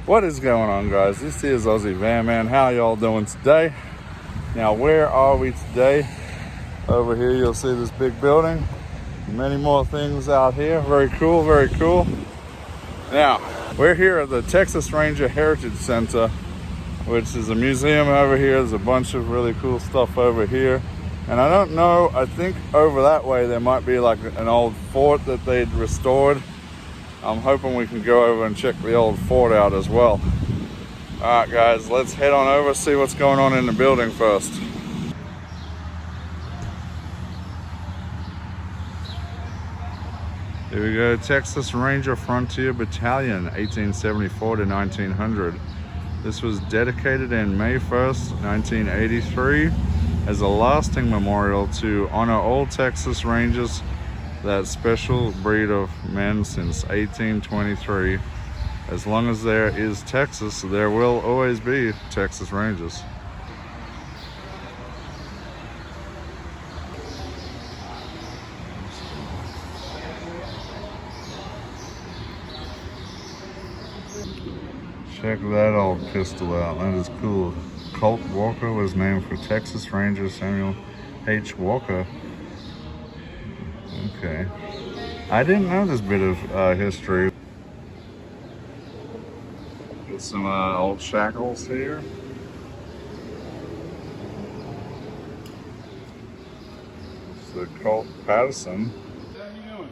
What is going on, guys? This is Aussie Van Man. How y'all doing today? Now, where are we today? Over here you'll see this big building. Many more things out here. Very cool, very cool. Now, we're here at the Texas Ranger Heritage Center, which is a museum over here. There's a bunch of really cool stuff over here. And I don't know, I think over that way there might be like an old fort that they'd restored. I'm hoping we can go over and check the old fort out as well. All right, guys, let's head on over, see what's going on in the building first. Here we go, Texas Ranger Frontier Battalion, 1874 to 1900. This was dedicated in May 1st, 1983, as a lasting memorial to honor all Texas Rangers, that special breed of men since 1823. As long as there is Texas, there will always be Texas Rangers. Check that old pistol out, that is cool. Colt Walker was named for Texas Ranger Samuel H. Walker. Okay, I didn't know this bit of history. Get some old shackles here. It's the Colt Patterson. How you doing?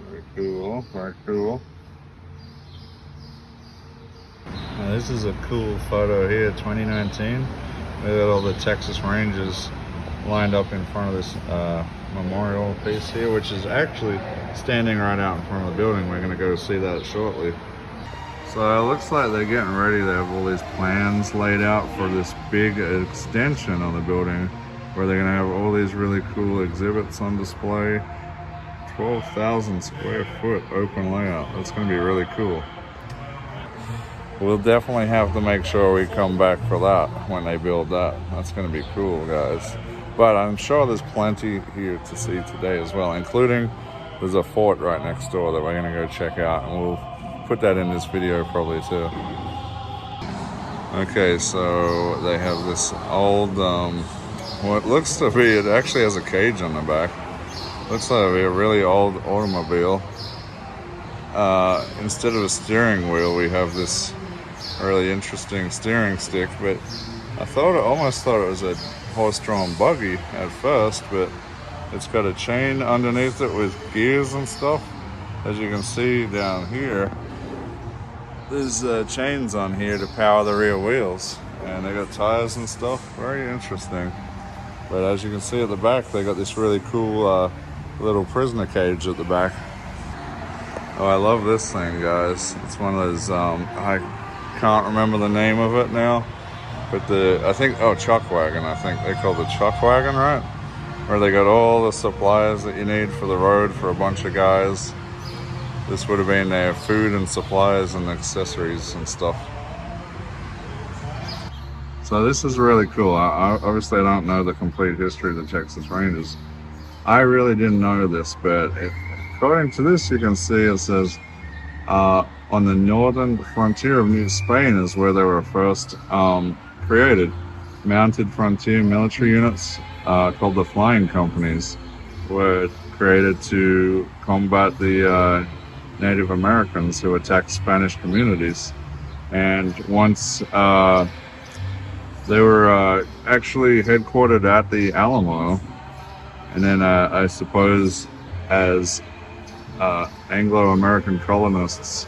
Very cool, very cool. Now this is a cool photo here, 2019. We got all the Texas Rangers lined up in front of this memorial piece here, which is actually standing right out in front of the building. We're gonna go see that shortly. So it looks like they're getting ready. They have all these plans laid out for this big extension on the building, where they're gonna have all these really cool exhibits on display. 12,000 square foot open layout. That's gonna be really cool. We'll definitely have to make sure we come back for that when they build that. That's gonna be cool, guys. But I'm sure there's plenty here to see today as well, including there's a fort right next door that we're gonna go check out, and we'll put that in this video probably too. Okay, so they have this old, what looks to be, it actually has a cage on the back. Looks like a really old automobile. Instead of a steering wheel, we have this really interesting steering stick, but I almost thought it was a horse-drawn buggy at first, but it's got a chain underneath it with gears and stuff. As you can see down here, there's chains on here to power the rear wheels, and they got tires and stuff. Very interesting. But as you can see at the back, they got this really cool little prisoner cage at the back. Oh, I love this thing, guys. It's one of those, I can't remember the name of it now, but chuck wagon, I think they call it the chuck wagon, right? Where they got all the supplies that you need for the road for a bunch of guys. This would have been their food and supplies and accessories and stuff. So this is really cool. Obviously I don't know the complete history of the Texas Rangers. I really didn't know this, but according to this, you can see it says on the northern frontier of New Spain is where they were first created. Mounted frontier military units called the flying companies were created to combat the Native Americans who attacked Spanish communities. And once they were actually headquartered at the Alamo, and then I suppose as Anglo-American colonists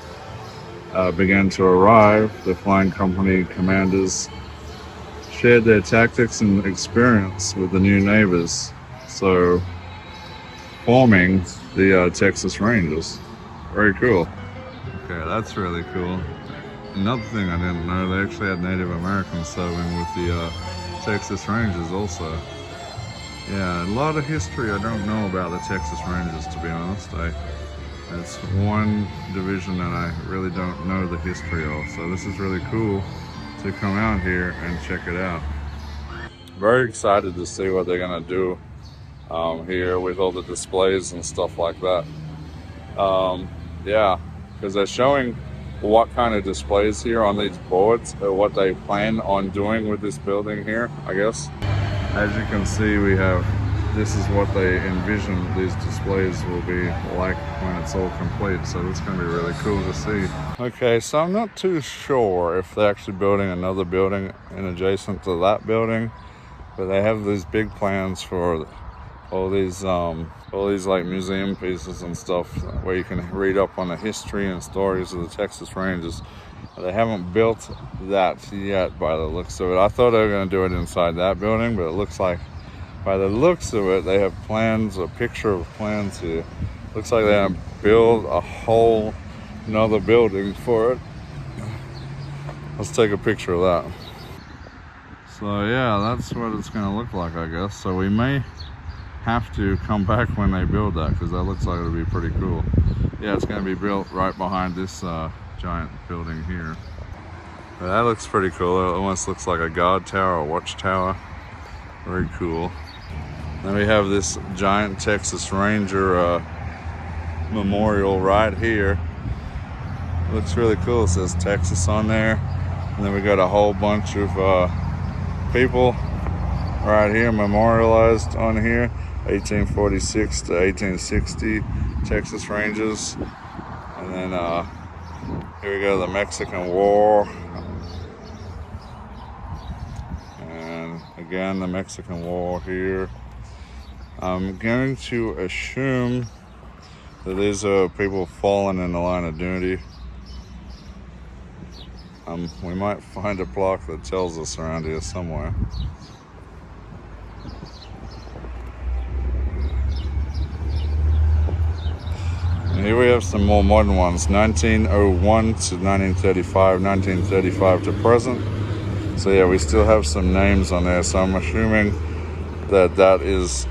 began to arrive, the flying company commanders shared their tactics and experience with the new neighbors, so forming the Texas Rangers. Very cool. Okay, that's really cool. Another thing I didn't know, they actually had Native Americans serving with the Texas Rangers also. Yeah, a lot of history I don't know about the Texas Rangers, to be honest. It's one division that I really don't know the history of, so this is really cool to come out here and check it out. Very excited to see what they're gonna do here with all the displays and stuff like that. Yeah, because they're showing what kind of displays here on these boards, or what they plan on doing with this building here, I guess. As you can see, this is what they envision these displays will be like when it's all complete. So it's going to be really cool to see. Okay, so I'm not too sure if they're actually building another building in adjacent to that building, but they have these big plans for all these like museum pieces and stuff where you can read up on the history and stories of the Texas Rangers. They haven't built that yet by the looks of it. I thought they were going to do it inside that building, but it looks like by the looks of it, they have plans, a picture of plans here. Looks like they're going to build a whole another building for it. Let's take a picture of that. So yeah, that's what it's going to look like, I guess. So we may have to come back when they build that, because that looks like it'll be pretty cool. Yeah, it's going to be built right behind this giant building here. But that looks pretty cool. It almost looks like a guard tower, a watchtower. Very cool. Then we have this giant Texas Ranger memorial right here. It looks really cool. It says Texas on there. And then we got a whole bunch of people right here memorialized on here. 1846 to 1860 Texas Rangers. And then here we go, the Mexican War. And again, the Mexican War here. I'm going to assume that these are people fallen in the line of duty. We might find a plaque that tells us around here somewhere. And here we have some more modern ones, 1901 to 1935, 1935 to present. So yeah, we still have some names on there, so I'm assuming that that is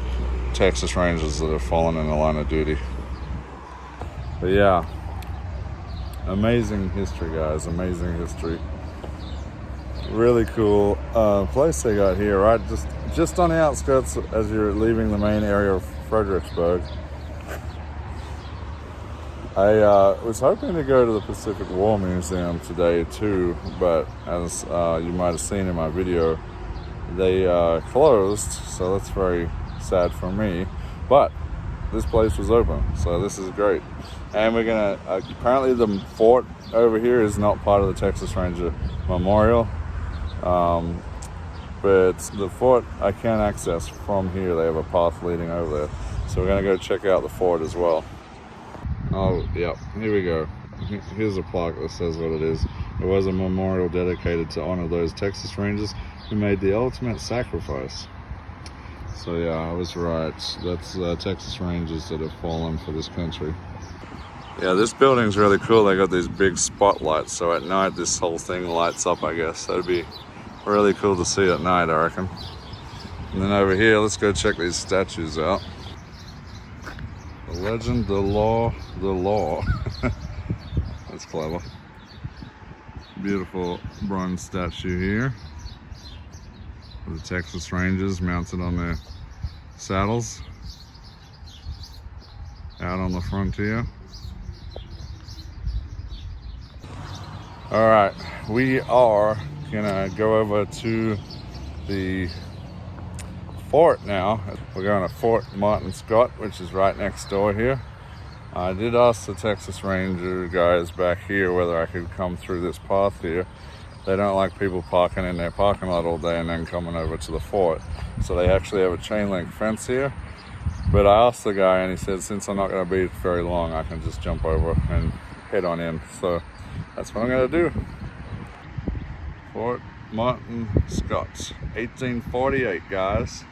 Texas Rangers that have fallen in the line of duty. But yeah, amazing history, guys, amazing history. Really cool place they got here, right? Just on the outskirts as you're leaving the main area of Fredricksburg. I was hoping to go to the Pacific War Museum today too, but as you might have seen in my video, they closed, so that's very sad for me. But this place was open, so this is great. And we're gonna, apparently the fort over here is not part of the Texas Ranger Memorial, but the fort I can access from here. They have a path leading over there, so we're gonna go check out the fort as well. Oh, yep, here we go. Here's a plaque that says what it is. It was a memorial dedicated to honor those Texas Rangers who made the ultimate sacrifice. So yeah, I was right. That's Texas Rangers that have fallen for this country. Yeah, this building's really cool. They got these big spotlights, so at night this whole thing lights up, I guess. That'd be really cool to see at night, I reckon. And then over here, let's go check these statues out. The legend, the law, the law. That's clever. Beautiful bronze statue here. The Texas Rangers mounted on their saddles out on the frontier. All right, we are gonna go over to the fort now. We're going to Fort Martin Scott, which is right next door here. I did ask the Texas Ranger guys back here whether I could come through this path here. They don't like people parking in their parking lot all day and then coming over to the fort. So they actually have a chain link fence here. But I asked the guy and he said, since I'm not going to be very long, I can just jump over and head on in. So that's what I'm going to do. Fort Martin Scott, 1848, guys.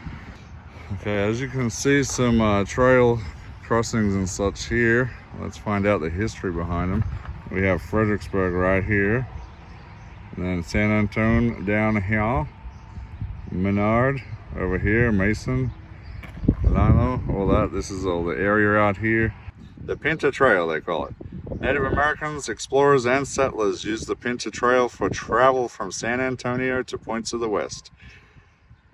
Okay, as you can see, some trail crossings and such here. Let's find out the history behind them. We have Fredricksburg right here. And then San Antonio down here. Menard over here, Mason, Lino, all that. This is all the area out here. The Pinta Trail, they call it. Native Americans, explorers, and settlers used the Pinta Trail for travel from San Antonio to points of the west.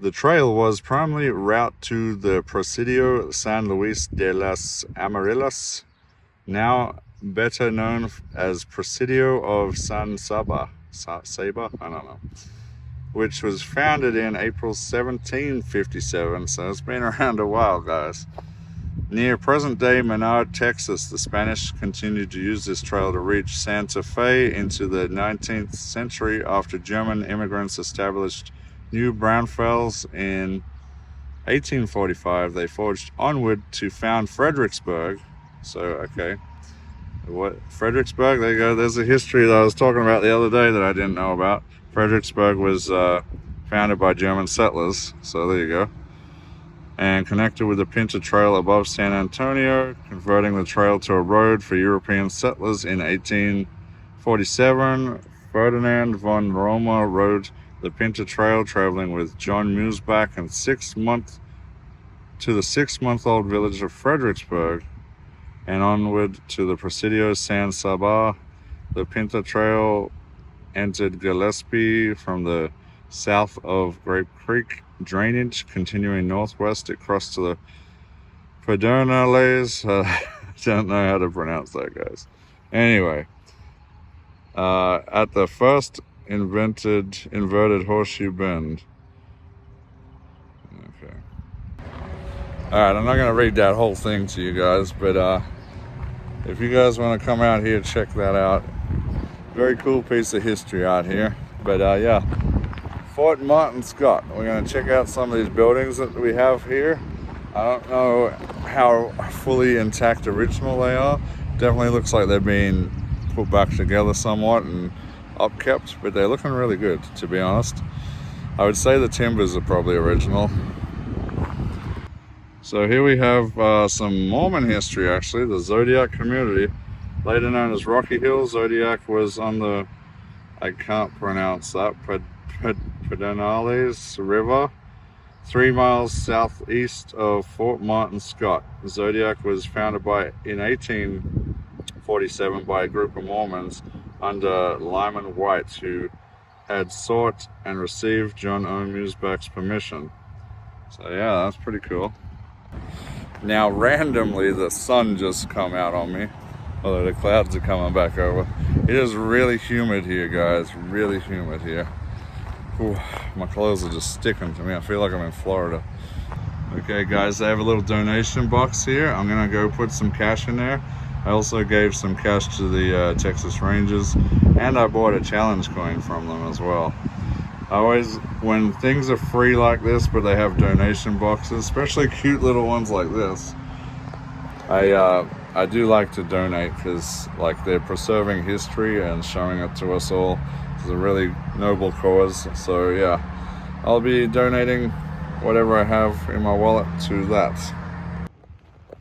The trail was primarily route to the Presidio San Luis de las Amarillas, now better known as Presidio of San Saba, I don't know, which was founded in April 1757, so it's been around a while, guys. Near present-day Menard, Texas, the Spanish continued to use this trail to reach Santa Fe into the 19th century after German immigrants established New Braunfels in 1845. They forged onward to found Fredricksburg. So, okay. What? Fredricksburg? There you go. There's a history that I was talking about the other day that I didn't know about. Fredricksburg was founded by German settlers. So, there you go. And connected with the Pinta Trail above San Antonio, converting the trail to a road for European settlers in 1847. Ferdinand von Roma rode the Pinta Trail, traveling with John Musbach and to the 6-month-old village of Fredericksburg and onward to the Presidio San Saba. The Pinta Trail entered Gillespie from the south of Grape Creek drainage. Continuing northwest, it crossed to the Pedernales. I don't know how to pronounce that, guys. Anyway, at the first inverted horseshoe bend. Okay. Alright, I'm not going to read that whole thing to you guys, but if you guys want to come out here, check that out. Very cool piece of history out here. But yeah, Fort Martin Scott. We're going to check out some of these buildings that we have here. I don't know how fully intact original they are. Definitely looks like they're being put back together somewhat and upkept, but they're looking really good, to be honest. I would say the timbers are probably original. So here we have some Mormon history, actually. The Zodiac community, later known as Rocky Hill. Zodiac was on the, I can't pronounce that, Pedernales River, 3 miles southeast of Fort Martin Scott. Zodiac was founded in 1847 by a group of Mormons under Lyman White, who had sought and received John O. Musbach's permission. So yeah, that's pretty cool. Now randomly the sun just come out on me, although the clouds are coming back over. It is really humid here, guys, really humid here. Ooh, my clothes are just sticking to me. I feel like I'm in Florida. Okay guys, I have a little donation box here. I'm gonna go put some cash in there. I also gave some cash to the Texas Rangers, and I bought a challenge coin from them as well. When things are free like this, but they have donation boxes, especially cute little ones like this, I do like to donate, because like they're preserving history and showing it to us all. It's a really noble cause. So yeah, I'll be donating whatever I have in my wallet to that.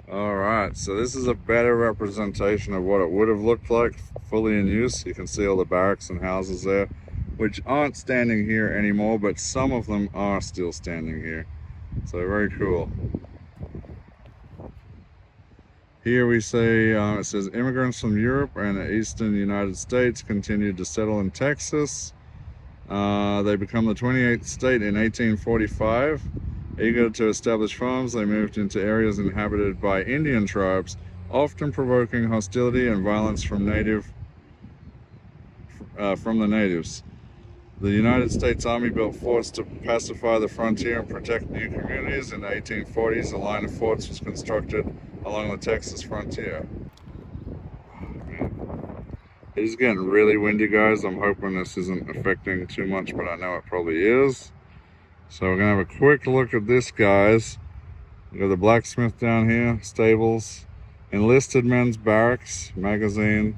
Alright, so this is a better representation of what it would have looked like fully in use. You can see all the barracks and houses there, which aren't standing here anymore, but some of them are still standing here. So very cool. Here we say, it says immigrants from Europe and the eastern United States continued to settle in Texas. They become the 28th state in 1845. Eager to establish farms, they moved into areas inhabited by Indian tribes, often provoking hostility and violence from the natives. The United States Army built forts to pacify the frontier and protect new communities. In the 1840s, a line of forts was constructed along the Texas frontier. It is getting really windy, guys. I'm hoping this isn't affecting too much, but I know it probably is. So we're gonna have a quick look at this, guys. We got the blacksmith down here, stables, enlisted men's barracks, magazine,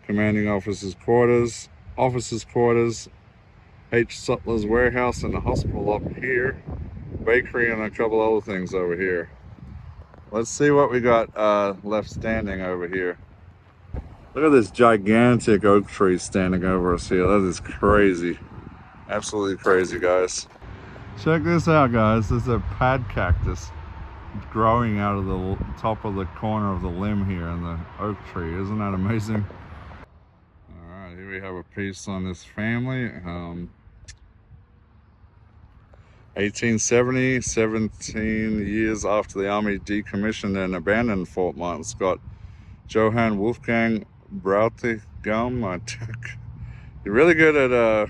commanding officers' quarters, H. Sutler's warehouse, and the hospital up here, bakery, and a couple other things over here. Let's see what we got left standing over here. Look at this gigantic oak tree standing over us here. That is crazy. Absolutely crazy, guys. Check this out, guys. This is a pad cactus growing out of the top of the corner of the limb here in the oak tree. Isn't that amazing? All right, here we have a piece on this family. 1870, 17 years after the Army decommissioned and abandoned Fort Martin Scott, Johann Wolfgang Bräutigam, you're really good at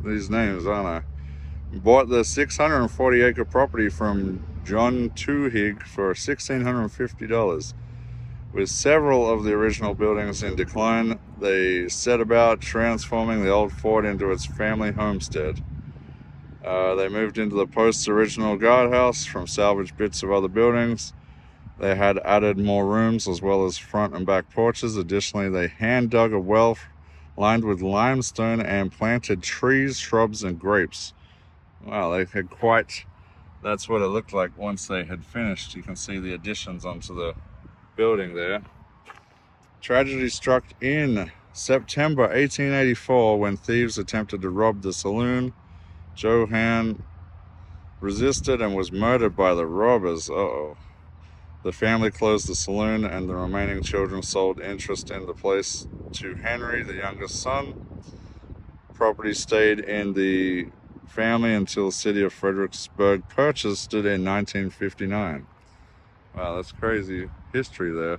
these names, aren't I? Bought the 640-acre property from John Tuhig for $1,650. With several of the original buildings in decline, they set about transforming the old fort into its family homestead. They moved into the post's original guardhouse from salvaged bits of other buildings. They had added more rooms as well as front and back porches. Additionally, they hand dug a well lined with limestone and planted trees, shrubs, and grapes. Wow, they had quite... That's what it looked like once they had finished. You can see the additions onto the building there. Tragedy struck in September 1884 when thieves attempted to rob the saloon. Johann resisted and was murdered by the robbers. Uh-oh. The family closed the saloon and the remaining children sold interest in the place to Henry, the youngest son. Property stayed in the family until the city of Fredricksburg purchased it in 1959. Wow, that's crazy history there.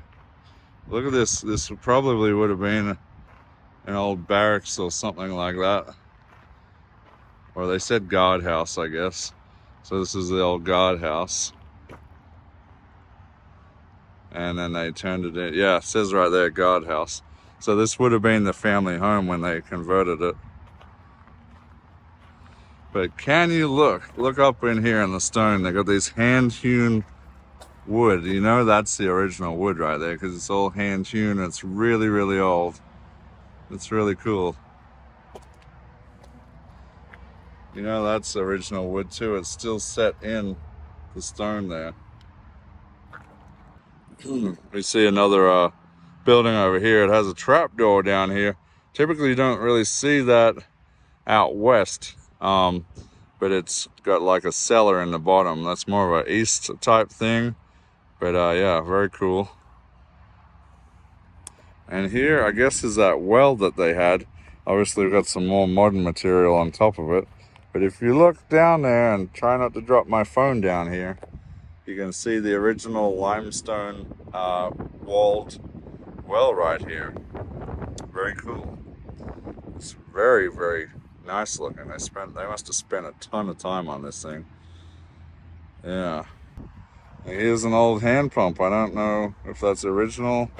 Look at this. This probably would have been an old barracks or something like that. Or they said guardhouse, I guess. So this is the old guardhouse. And then they turned it in. Yeah, it says right there, guardhouse. So this would have been the family home when they converted it. But can you look up in here in the stone, they got these hand-hewn wood. You know that's the original wood right there because it's all hand-hewn. It's really, really old. It's really cool. You know that's original wood too. It's still set in the stone there. We see another building over here. It has a trap door down here. Typically you don't really see that out west, but it's got like a cellar in the bottom. That's more of an east type thing, but yeah, very cool. And here I guess is that well that they had. Obviously we've got some more modern material on top of it, but if you look down there and try not to drop my phone down here, you can see the original limestone walled well right here. Very cool. It's very, very nice looking. They must have spent a ton of time on this thing. Yeah. And here's an old hand pump. I don't know if that's the original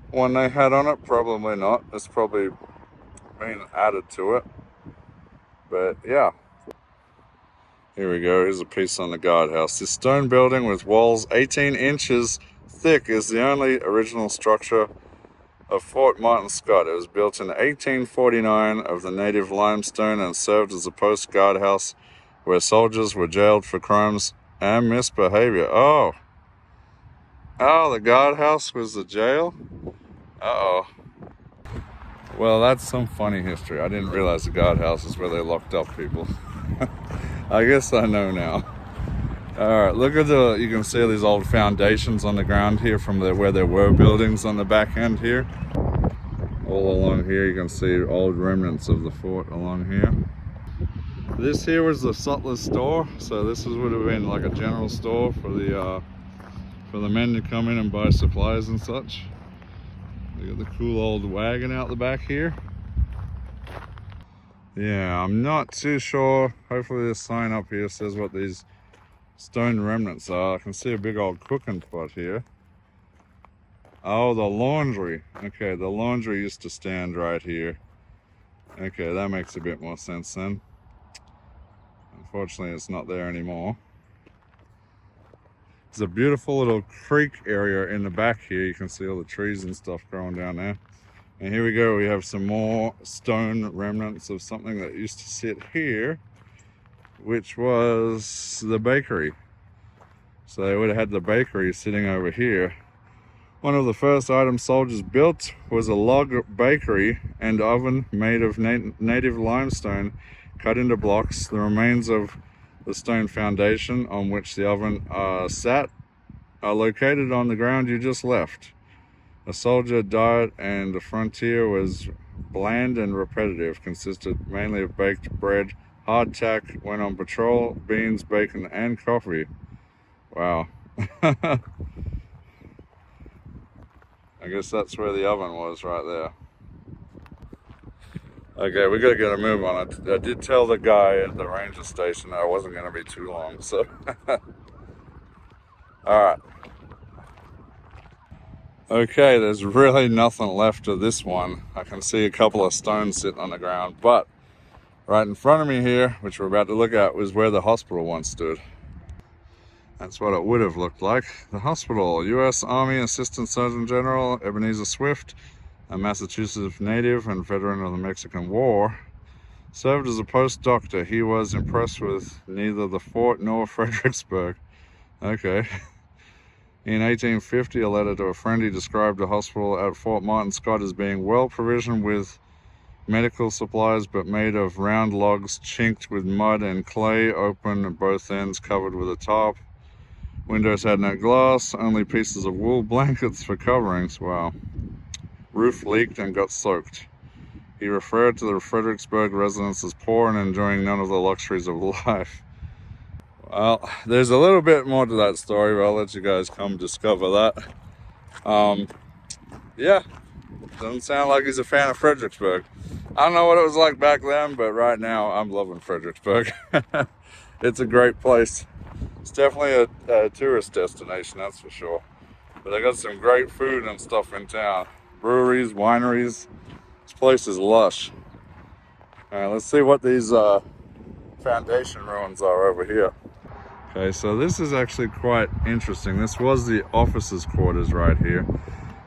one they had on it. Probably not. It's probably been added to it. But yeah. Here we go, here's a piece on the guardhouse. This stone building with walls 18 inches thick is the only original structure of Fort Martin Scott. It was built in 1849 of the native limestone and served as a post guardhouse where soldiers were jailed for crimes and misbehavior. Oh, the guardhouse was the jail? Uh-oh. Well, that's some funny history. I didn't realize the guardhouse is where they locked up people. I guess I know now. Alright, look at you can see these old foundations on the ground here from where there were buildings on the back end here. All along here you can see old remnants of the fort along here. This here was the sutler's store, so this would have been like a general store for the men to come in and buy supplies and such. Look at the cool old wagon out the back here. Yeah, I'm not too sure. Hopefully this sign up here says what these stone remnants are. I can see a big old cooking pot here. Oh, the laundry. Okay, the laundry used to stand right here. Okay, that makes a bit more sense then. Unfortunately, it's not there anymore. There's a beautiful little creek area in the back here. You can see all the trees and stuff growing down there. And here we go, we have some more stone remnants of something that used to sit here, which was the bakery. So they would have had the bakery sitting over here. One of the first items soldiers built was a log bakery and oven made of native limestone cut into blocks. The remains of the stone foundation on which the oven sat are located on the ground you just left. A soldier diet and the frontier was bland and repetitive, consisted mainly of baked bread, Hardtack went on patrol, beans, bacon, and coffee. Wow. I guess that's where the oven was, right there. Okay, we gotta get a move on it. I did tell the guy at the ranger station that I wasn't gonna be too long, so. Alright. Okay, there's really nothing left of this one. I can see a couple of stones sitting on the ground, but right in front of me here, which we're about to look at, was where the hospital once stood. That's what it would have looked like. The hospital, U.S. Army Assistant Surgeon General Ebenezer Swift, a Massachusetts native and veteran of the Mexican War, served as a post doctor. He was impressed with neither the fort nor Fredricksburg. Okay. In 1850, a letter to a friend, he described the hospital at Fort Martin Scott as being well provisioned with medical supplies, but made of round logs chinked with mud and clay, open at both ends, covered with a tarp. Windows had no glass, only pieces of wool blankets for coverings. Wow. Roof leaked and got soaked. He referred to the Fredericksburg residents as poor and enjoying none of the luxuries of life. Well, there's a little bit more to that story, but I'll let you guys come discover that. Yeah, doesn't sound like he's a fan of Fredericksburg. I don't know what it was like back then, but right now I'm loving Fredericksburg. It's a great place. It's definitely a tourist destination, that's for sure. But they got some great food and stuff in town. Breweries, wineries. This place is lush. All right, let's see what these foundation ruins are over here. Okay, so this is actually quite interesting. This was the officers' quarters right here.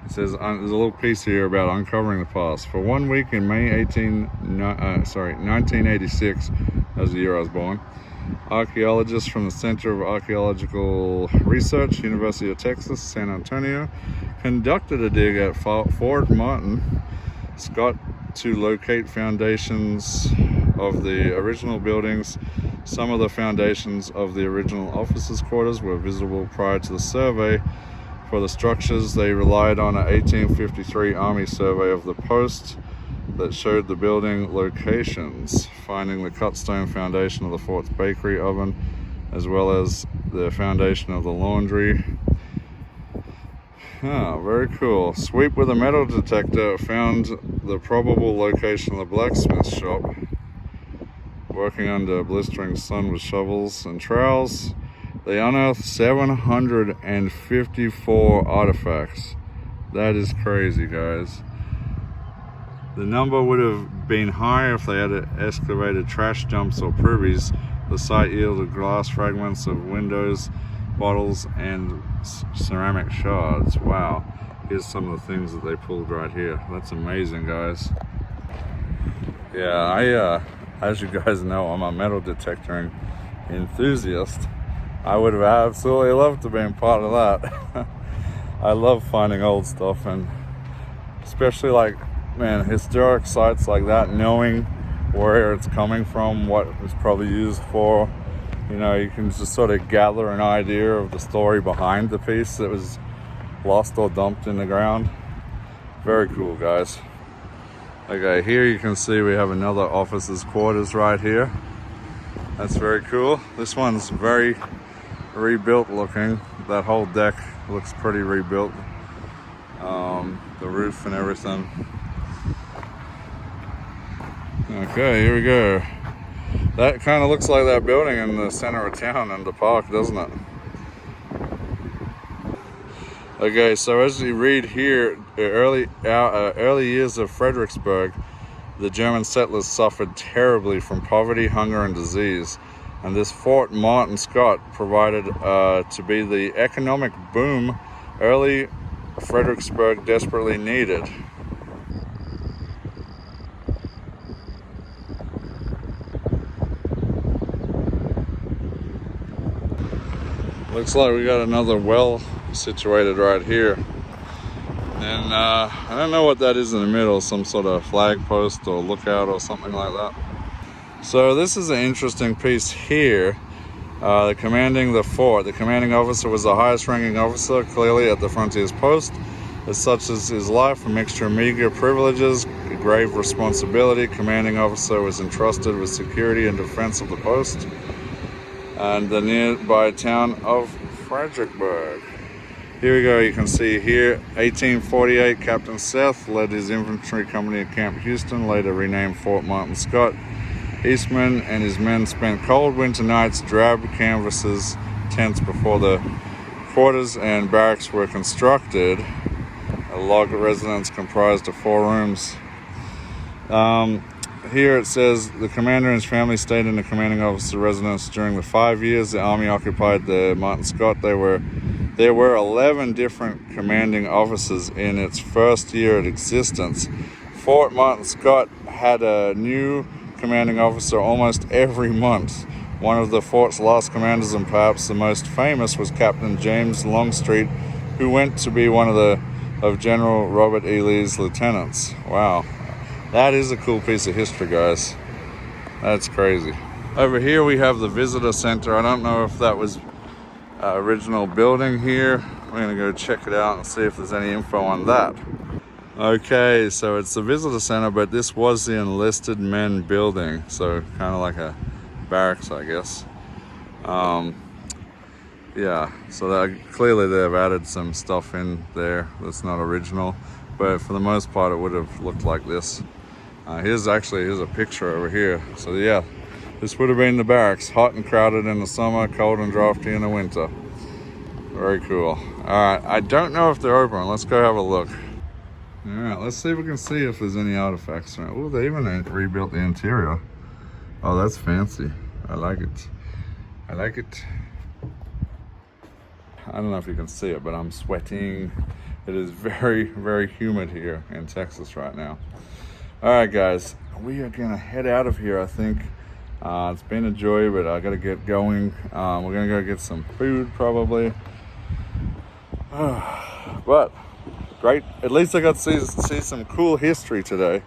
It says there's a little piece here about uncovering the past. For 1 week in May 1986, that was the year I was born, archaeologists from the Center of Archaeological Research, University of Texas, San Antonio, conducted a dig at Fort Martin Scott to locate foundations of the original buildings. Some of the foundations of the original officers' quarters were visible prior to the survey. For the structures, they relied on an 1853 Army survey of the post that showed the building locations, finding the cut stone foundation of the fort's bakery oven, as well as the foundation of the laundry. Ah, very cool. Sweep with a metal detector found the probable location of the blacksmith shop. Working under a blistering sun with shovels and trowels, they unearthed 754 artifacts. That is crazy, guys. The number would have been higher if they had excavated trash dumps or privies. The site yielded glass fragments of windows, bottles, and ceramic shards. Wow. Here's some of the things that they pulled right here. That's amazing, guys. Yeah, as you guys know, I'm a metal detector enthusiast. I would have absolutely loved to be part of that. I love finding old stuff, and especially like, man, historic sites like that, knowing where it's coming from, what it was probably used for. You know, you can just sort of gather an idea of the story behind the piece that was lost or dumped in the ground. Very cool, guys. Okay, here you can see we have another officer's quarters right here. That's very cool. This one's very rebuilt looking. That whole deck looks pretty rebuilt. The roof and everything. Okay, here we go. That kind of looks like that building in the center of town in the park, doesn't it? Okay, so as you read here, early years of Fredericksburg, the German settlers suffered terribly from poverty, hunger, and disease. And this Fort Martin Scott provided to be the economic boom early Fredericksburg desperately needed. Looks like we got another well situated right here. And I don't know what that is in the middle, some sort of flag post or lookout or something like that. So this is an interesting piece here. Commanding the fort. The commanding officer was the highest ranking officer, clearly at the frontiers post. As such as his life, a mixture of meager privileges, grave responsibility. Commanding officer was entrusted with security and defense of the post and the nearby town of Fredricksburg. Here we go, you can see here, 1848, Captain Seth led his infantry company at Camp Houston, later renamed Fort Martin Scott. Eastman and his men spent cold winter nights, drab canvases, tents before the quarters and barracks were constructed. A log residence comprised of 4 rooms. Here it says the commander and his family stayed in the commanding officer residence during the 5 years the Army occupied the Martin Scott. There were 11 different commanding officers in its first year of existence. Fort Martin Scott had a new commanding officer almost every month. One of the fort's last commanders, and perhaps the most famous, was Captain James Longstreet, who went to be one of General Robert E. Lee's lieutenants. Wow, that is a cool piece of history, guys. That's crazy. Over here we have the visitor center. I don't know if that was original building here. We're gonna go check it out and see if there's any info on that. Okay, so it's the visitor center, but this was the enlisted men building, so kind of like a barracks, I guess. Yeah, so clearly they've added some stuff in there that's not original, but for the most part it would have looked like this. Here's a picture over here. So yeah, this would have been the barracks, hot and crowded in the summer, cold and drafty in the winter. Very cool. All right, I don't know if they're open. Let's go have a look. All right, let's see if we can see if there's any artifacts. Oh, they even rebuilt the interior. Oh, that's fancy. I like it. I like it. I don't know if you can see it, but I'm sweating. It is very, very humid here in Texas right now. All right, guys, we are gonna head out of here, I think. It's been a joy, but I gotta get going. We're gonna go get some food probably. But great, at least I got to see some cool history today.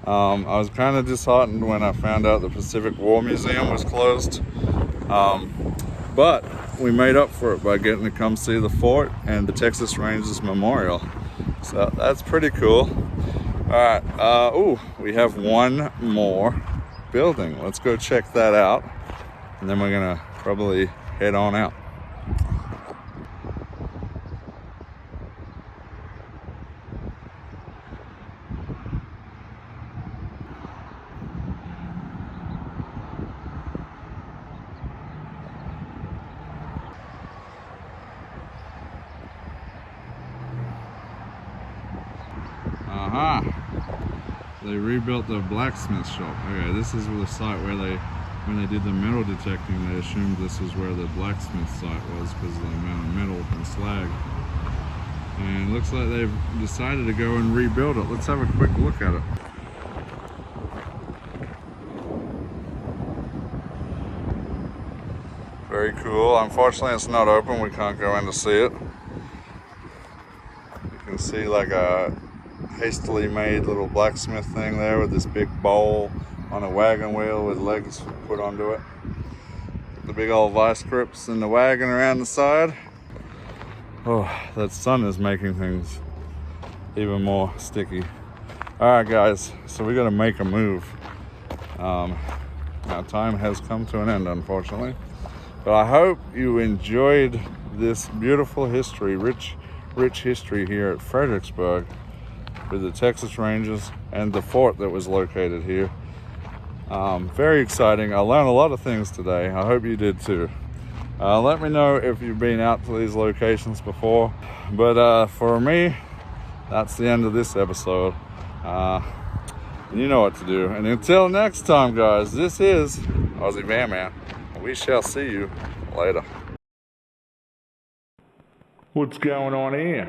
I was kind of disheartened when I found out the Pacific War Museum was closed. But we made up for it by getting to come see the fort and the Texas Rangers Memorial. So that's pretty cool. All right, we have one more building. Let's go check that out. And then we're gonna probably head on out. They rebuilt the blacksmith shop. Okay, this is the site where when they did the metal detecting, they assumed this is where the blacksmith site was because of the amount of metal and slag. And it looks like they've decided to go and rebuild it. Let's have a quick look at it. Very cool. Unfortunately, it's not open. We can't go in to see it. You can see like a hastily made little blacksmith thing there with this big bowl on a wagon wheel with legs put onto it. The big old vice grips in the wagon around the side. Oh, that sun is making things even more sticky. All right, guys, so we gotta make a move. Our time has come to an end, unfortunately. But I hope you enjoyed this beautiful history, rich history here at Fredricksburg with the Texas Rangers and the fort that was located here. Very exciting. I learned a lot of things today. I hope you did too. Let me know if you've been out to these locations before. But for me, that's the end of this episode. You know what to do. And until next time, guys, this is Aussie Van Man. We shall see you later. What's going on here?